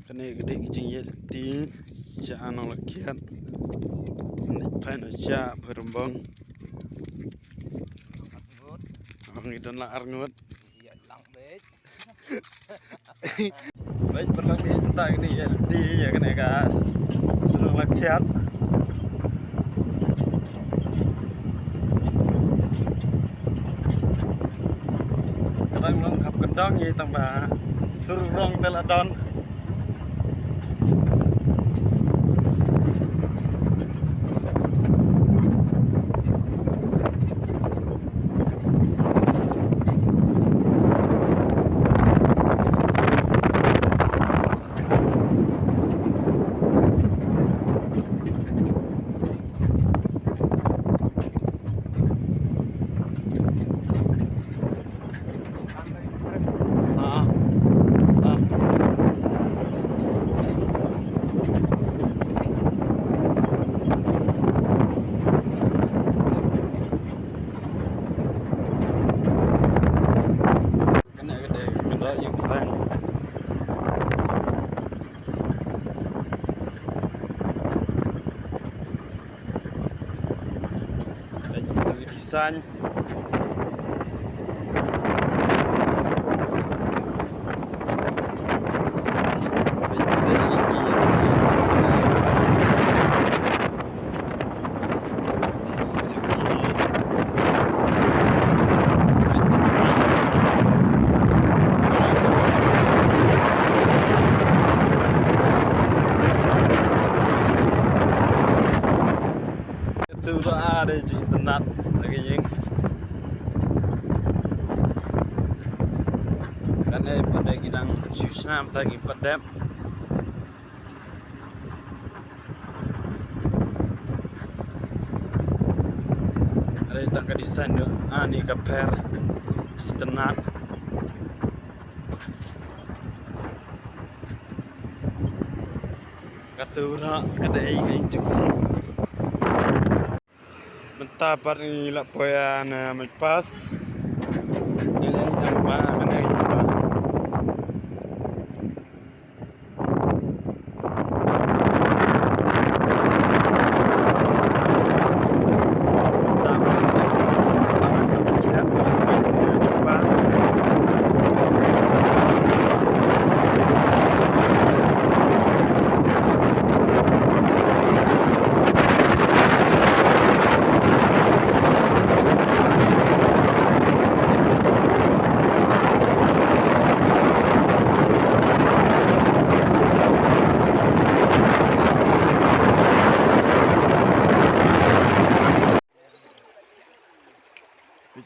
Kene gede kijing yel ti cha anong lakian nik pai no cha berembang ang idon la arngut iya lang bet baik berlagi entah ini yel ti ya kene ka sunung lakian kadang lengkap gendang ya tambah surung teladon. Yang keren dan itu desain từ ra đây chỉ tận nát là cái gì cái này pada kita susah lagi padam ada tak ke desain tu ni kaper chỉ tận nát kata ra kadai cái cuci mentapar ni lah poyan pas nilai yang mana kena itu lah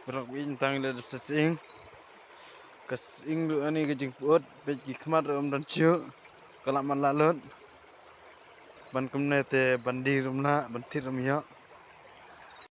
Perok bintang dari sesing, kesing lu ani kejing put, pergi kemar dan ciu, kalau malalun, ban kemne te bandir rumna, bantir rumya.